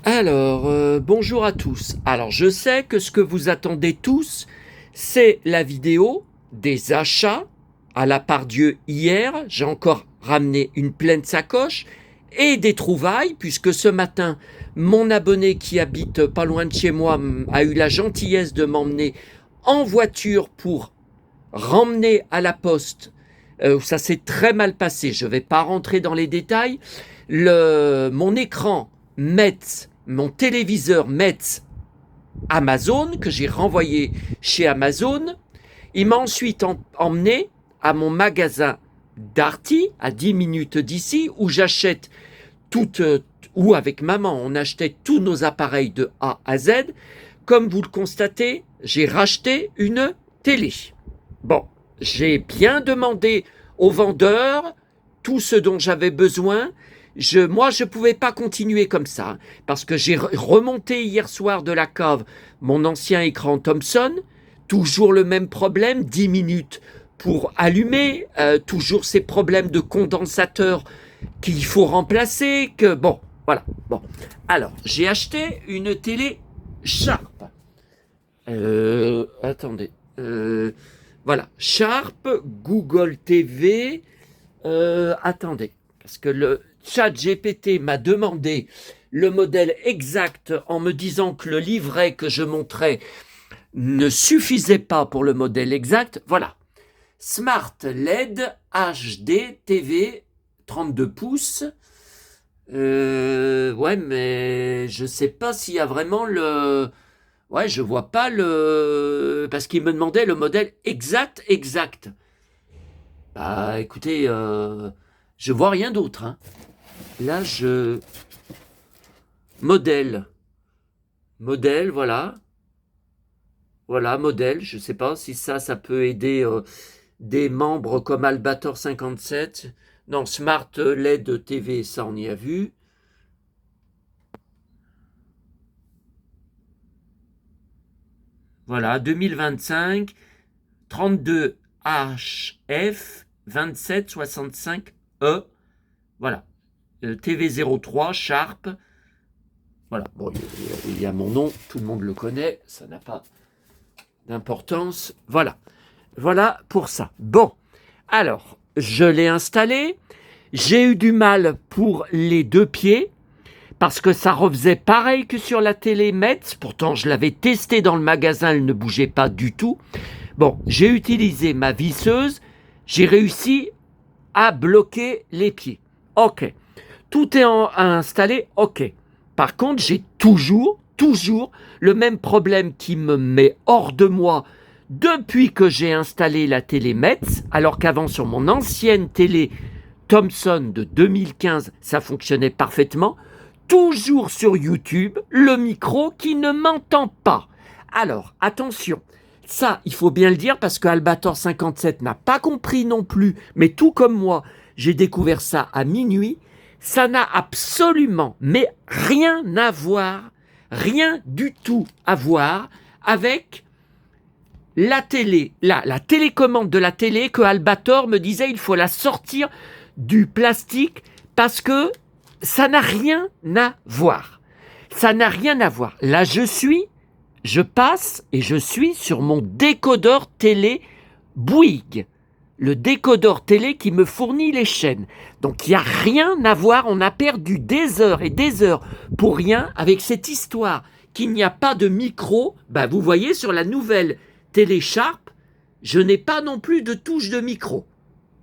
Alors, bonjour à tous. Alors, je sais que ce que vous attendez tous, c'est la vidéo des achats à la Pardieu hier. J'ai encore ramené une pleine sacoche et des trouvailles, puisque ce matin, mon abonné qui habite pas loin de chez moi a eu la gentillesse de m'emmener en voiture pour ramener à la poste. Ça s'est très mal passé. Je ne vais pas rentrer dans les détails. Mon écran Metz, mon téléviseur Metz Amazon, que j'ai renvoyé chez Amazon. Il m'a ensuite emmené à mon magasin Darty, à 10 minutes d'ici, où j'achète où avec maman, on achetait tous nos appareils de A à Z. Comme vous le constatez, j'ai racheté une télé. Bon, j'ai bien demandé au vendeur tout ce dont j'avais besoin. Moi, je ne pouvais pas continuer comme ça, parce que j'ai remonté hier soir de la cave mon ancien écran Thomson, toujours le même problème, 10 minutes pour allumer, toujours ces problèmes de condensateur qu'il faut remplacer, que bon, voilà. Bon, alors, j'ai acheté une télé Sharp. Attendez. Voilà, Sharp, Google TV. Attendez, parce que le chat GPT m'a demandé le modèle exact en me disant que le livret que je montrais ne suffisait pas pour le modèle exact. Voilà, Smart LED HD TV 32 pouces. Ouais, mais je sais pas s'il y a vraiment le... Ouais, je vois pas le... Parce qu'il me demandait le modèle exact. Bah, écoutez, je vois rien d'autre, hein. Là, Modèle. Modèle, voilà. Voilà, modèle. Je sais pas si ça peut aider des membres comme Albator 57. Non, Smart LED TV, ça, on y a vu. Voilà, 2025, 32 HF 2765E. Voilà. TV03 Sharp. Voilà. Bon, il y a mon nom, tout le monde le connaît, ça n'a pas d'importance. Voilà. Voilà pour ça. Bon. Alors, je l'ai installé. J'ai eu du mal pour les deux pieds parce que ça refaisait pareil que sur la télé Metz. Pourtant, je l'avais testé dans le magasin, elle ne bougeait pas du tout. Bon, j'ai utilisé ma visseuse. J'ai réussi à bloquer les pieds. Ok. Tout est installé, ok. Par contre, j'ai toujours le même problème qui me met hors de moi depuis que j'ai installé la télé Metz, alors qu'avant sur mon ancienne télé Thomson de 2015, ça fonctionnait parfaitement. Toujours sur YouTube, le micro qui ne m'entend pas. Alors, attention, ça, il faut bien le dire parce que Albator 57 n'a pas compris non plus, mais tout comme moi, j'ai découvert ça à minuit. Ça n'a absolument, mais rien à voir, rien du tout à voir avec la télé, la télécommande de la télé que Albator me disait il faut la sortir du plastique parce que ça n'a rien à voir. Ça n'a rien à voir. Là, je passe et je suis sur mon décodeur télé Bouygues. Le décodeur télé qui me fournit les chaînes. Donc il n'y a rien à voir, on a perdu des heures et des heures pour rien avec cette histoire qu'il n'y a pas de micro. Bah, vous voyez sur la nouvelle télé Sharp, je n'ai pas non plus de touche de micro.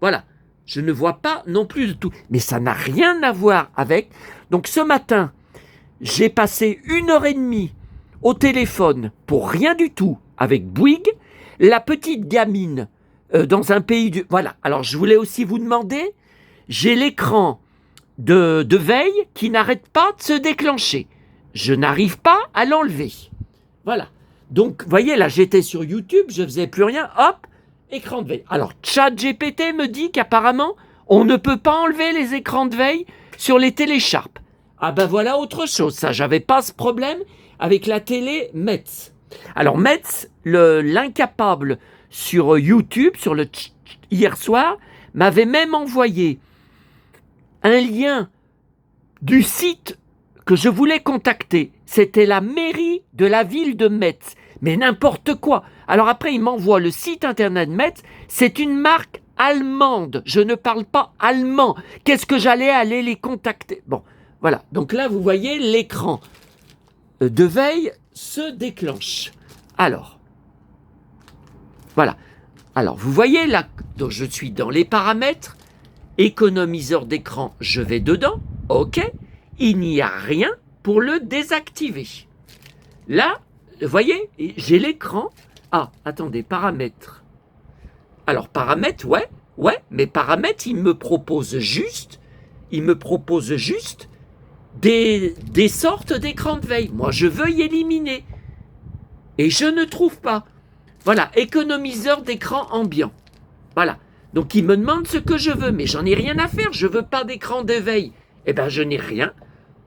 Voilà, je ne vois pas non plus de tout. Mais ça n'a rien à voir avec. Donc ce matin, j'ai passé 1 heure et demie au téléphone pour rien du tout avec Bouygues. La petite gamine dans un pays du... Voilà, alors je voulais aussi vous demander, j'ai l'écran de veille qui n'arrête pas de se déclencher. Je n'arrive pas à l'enlever. Voilà. Donc, vous voyez, là, j'étais sur YouTube, je ne faisais plus rien, hop, écran de veille. Alors, ChatGPT me dit qu'apparemment, on ne peut pas enlever les écrans de veille sur les télé Sharp. Ah ben voilà autre chose, ça, j'avais pas ce problème avec la télé Metz. Alors, Metz, l'incapable sur YouTube, hier soir, m'avait même envoyé un lien du site que je voulais contacter. C'était la mairie de la ville de Metz. Mais n'importe quoi. Alors après, il m'envoie le site internet Metz. C'est une marque allemande. Je ne parle pas allemand. Qu'est-ce que j'allais aller les contacter? Bon, voilà. Donc là, vous voyez, l'écran de veille se déclenche. Alors, voilà. Alors, vous voyez là, donc je suis dans les paramètres. Économiseur d'écran, je vais dedans. OK. Il n'y a rien pour le désactiver. Là, vous voyez, j'ai l'écran. Ah, attendez, paramètres. Alors, paramètres, ouais, mais paramètres, il me propose juste des sortes d'écran de veille. Moi, je veux y éliminer. Et je ne trouve pas. Voilà, économiseur d'écran ambiant. Voilà. Donc, il me demande ce que je veux, mais j'en ai rien à faire. Je veux pas d'écran de veille. Eh bien, je n'ai rien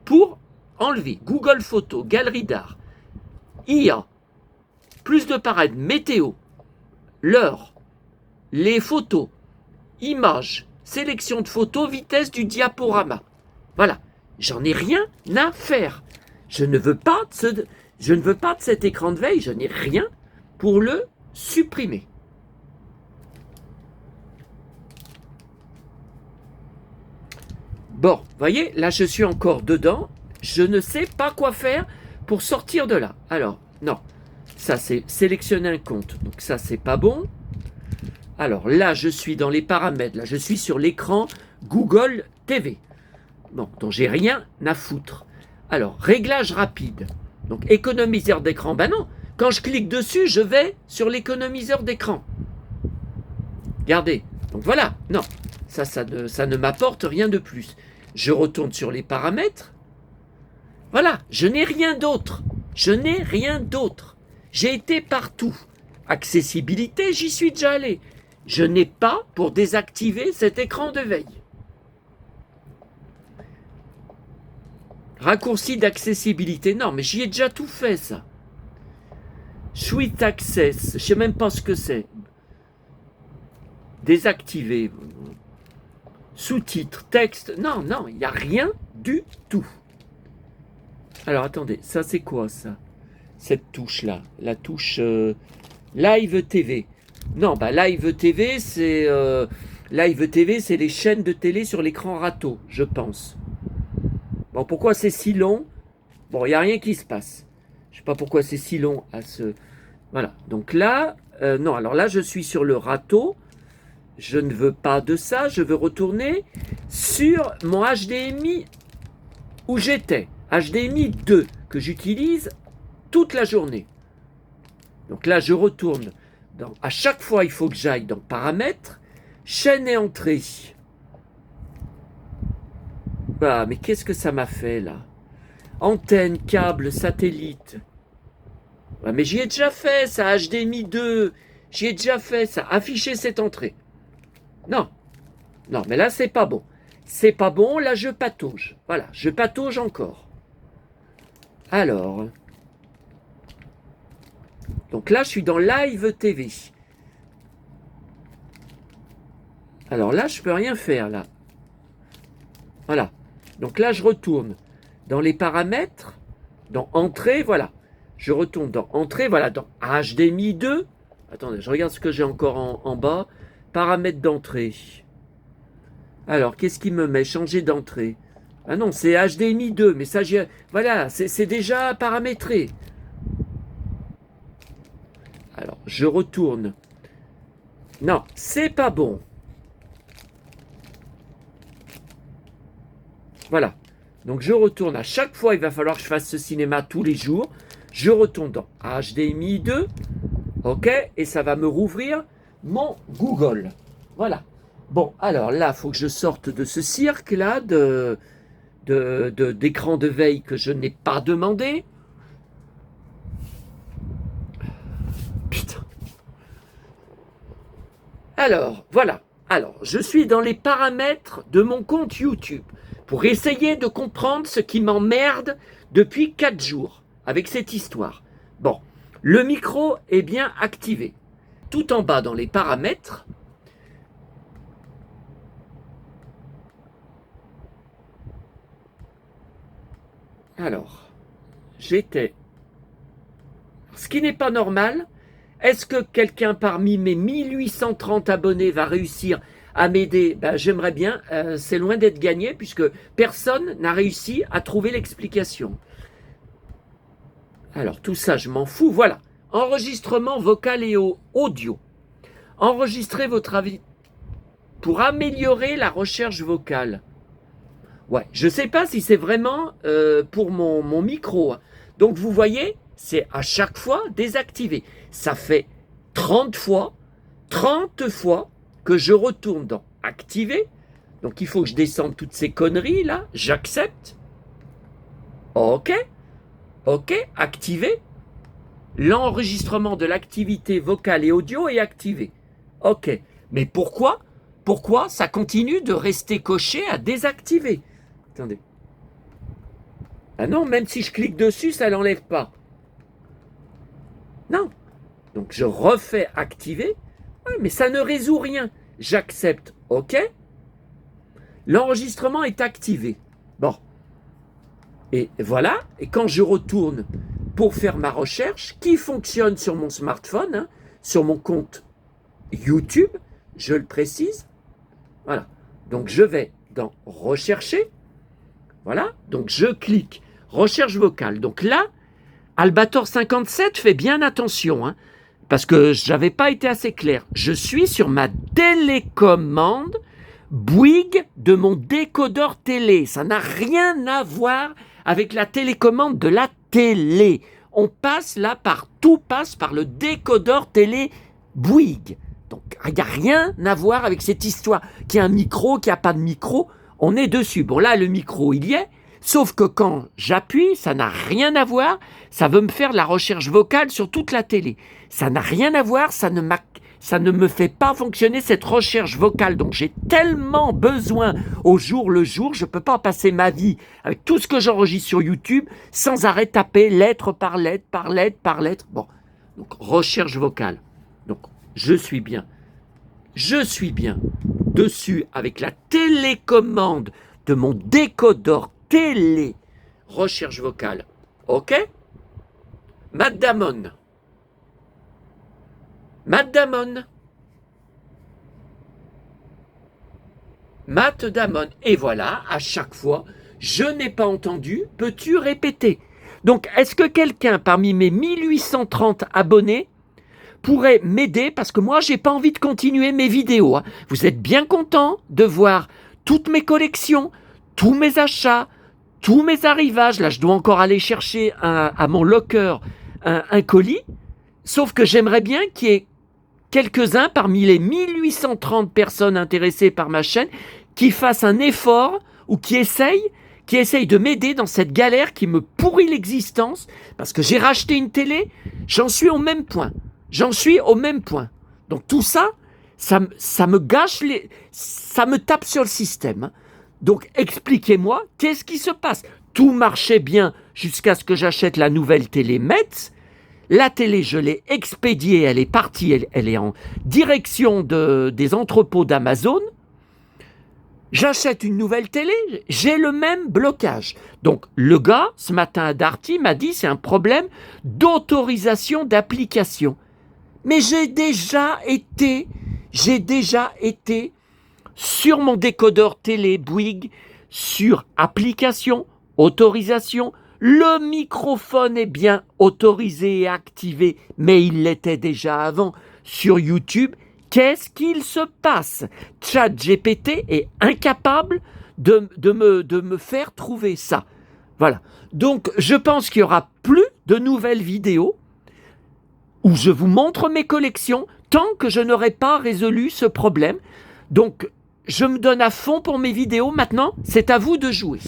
pour enlever. Google Photos, galerie d'art, IA, plus de paramètres, météo, l'heure, les photos, images, sélection de photos, vitesse du diaporama. Voilà, j'en ai rien à faire. Je ne veux pas de cet écran de veille, je n'ai rien pour le supprimer. Bon, vous voyez, là je suis encore dedans, je ne sais pas quoi faire pour sortir de là. Alors, non, ça c'est sélectionner un compte, donc ça c'est pas bon. Alors là je suis dans les paramètres, là je suis sur l'écran Google TV, bon, dont j'ai rien à foutre. Alors, réglage rapide, donc économiseur d'écran, ben non, quand je clique dessus, je vais sur l'économiseur d'écran. Regardez, donc voilà, non, ça ne m'apporte rien de plus. Je retourne sur les paramètres. Voilà, je n'ai rien d'autre. Je n'ai rien d'autre. J'ai été partout. Accessibilité, j'y suis déjà allé. Je n'ai pas pour désactiver cet écran de veille. Raccourci d'accessibilité, non, mais j'y ai déjà tout fait, ça. Suite Access, je ne sais même pas ce que c'est. Désactiver. Sous-titres, texte, non, il n'y a rien du tout. Alors attendez, ça c'est quoi ça? Cette touche-là, la touche Live TV. Non, bah Live TV, c'est les chaînes de télé sur l'écran râteau, je pense. Bon, pourquoi c'est si long? Bon, il n'y a rien qui se passe. Je ne sais pas pourquoi c'est si long à ce... Voilà, donc là, non, alors là je suis sur le râteau. Je ne veux pas de ça, je veux retourner sur mon HDMI où j'étais. HDMI 2 que j'utilise toute la journée. Donc là, je retourne. À chaque fois, il faut que j'aille dans Paramètres, chaîne et entrée. Ah, mais qu'est-ce que ça m'a fait là? Antenne, câble, satellite. Ah, mais j'y ai déjà fait ça, HDMI 2. J'y ai déjà fait ça. Afficher cette entrée. Non, mais là, c'est pas bon. C'est pas bon, là, je patauge. Voilà, je patauge encore. Alors, donc là, je suis dans Live TV. Alors là, je peux rien faire, là. Voilà. Donc là, je retourne dans les paramètres, dans Entrée, voilà. Je retourne dans Entrée, voilà, dans HDMI 2. Attendez, je regarde ce que j'ai encore en bas. Paramètres d'entrée. Alors, qu'est-ce qu'il me met? Changer d'entrée. Ah non, c'est HDMI 2, mais ça, voilà, c'est déjà paramétré. Alors, je retourne. Non, c'est pas bon. Voilà. Donc, je retourne. À chaque fois, il va falloir que je fasse ce cinéma tous les jours. Je retourne dans HDMI 2. OK? Et ça va me rouvrir mon Google. Voilà. Bon, alors là, il faut que je sorte de ce cirque-là d'écran de veille que je n'ai pas demandé. Putain. Alors, voilà. Alors, je suis dans les paramètres de mon compte YouTube pour essayer de comprendre ce qui m'emmerde depuis 4 jours avec cette histoire. Bon, le micro est bien activé. Tout en bas dans les paramètres, Alors, j'étais... Ce qui n'est pas normal, est-ce que quelqu'un parmi mes 1830 abonnés va réussir à m'aider? J'aimerais bien, c'est loin d'être gagné puisque personne n'a réussi à trouver l'explication. Alors tout ça, je m'en fous. Voilà, enregistrement vocal et audio. Enregistrez votre avis pour améliorer la recherche vocale. Ouais, je ne sais pas si c'est vraiment pour mon micro. Donc vous voyez, c'est à chaque fois désactivé. Ça fait 30 fois que je retourne dans activer. Donc il faut que je descende toutes ces conneries là. J'accepte. Ok, activer. L'enregistrement de l'activité vocale et audio est activé. Ok, mais pourquoi ça continue de rester coché à désactiver? Attendez. Ah non, même si je clique dessus, ça l'enlève pas. Non. Donc je refais activer. Ouais, mais ça ne résout rien. J'accepte. OK. L'enregistrement est activé. Bon. Et voilà. Et quand je retourne pour faire ma recherche, qui fonctionne sur mon smartphone, sur mon compte YouTube, je le précise. Voilà. Donc je vais dans rechercher. Voilà. Donc je clique recherche vocale. Donc là, Albator 57 fait bien attention, parce que je n'avais pas été assez clair. Je suis sur ma télécommande Bouygues de mon décodeur télé. Ça n'a rien à voir avec la télécommande de la télé. Tout passe par le décodeur télé Bouygues. Donc il n'y a rien à voir avec cette histoire qui a un micro, qui n'a pas de micro. On est dessus. Bon là, le micro, il y est. Sauf que quand j'appuie, ça n'a rien à voir, ça veut me faire de la recherche vocale sur toute la télé. Ça n'a rien à voir, ça ne me fait pas fonctionner cette recherche vocale. Donc j'ai tellement besoin au jour le jour, je ne peux pas passer ma vie avec tout ce que j'enregistre sur YouTube sans arrêt taper lettre par lettre, par lettre, par lettre. Bon, donc recherche vocale. Donc je suis bien dessus avec la télécommande de mon décodeur télé, recherche vocale. OK? Matt Damon. Matt Damon. Et voilà, à chaque fois, je n'ai pas entendu. Peux-tu répéter? Donc, est-ce que quelqu'un parmi mes 1830 abonnés pourrait m'aider? Parce que moi, j'ai pas envie de continuer mes vidéos. Vous êtes bien content de voir toutes mes collections, tous mes achats, tous mes arrivages. Là, je dois encore aller chercher à mon locker un colis. Sauf que j'aimerais bien qu'il y ait quelques-uns parmi les 1830 personnes intéressées par ma chaîne qui fassent un effort ou qui essayent de m'aider dans cette galère qui me pourrit l'existence. Parce que j'ai racheté une télé, j'en suis au même point. Donc tout ça, ça me gâche ça me tape sur le système. Donc expliquez-moi, qu'est-ce qui se passe? Tout marchait bien jusqu'à ce que j'achète la nouvelle télé Metz. La télé, je l'ai expédiée, elle est partie, elle est en direction des entrepôts d'Amazon. J'achète une nouvelle télé, j'ai le même blocage. Donc le gars, ce matin à Darty, m'a dit c'est un problème d'autorisation d'application. Mais j'ai déjà été sur mon décodeur télé Bouygues, sur application, autorisation. Le microphone est bien autorisé et activé, mais il l'était déjà avant sur YouTube. Qu'est-ce qu'il se passe? ChatGPT est incapable de me faire trouver ça. Voilà. Donc, je pense qu'il n'y aura plus de nouvelles vidéos où je vous montre mes collections tant que je n'aurai pas résolu ce problème. Donc, je me donne à fond pour mes vidéos. Maintenant, c'est à vous de jouer.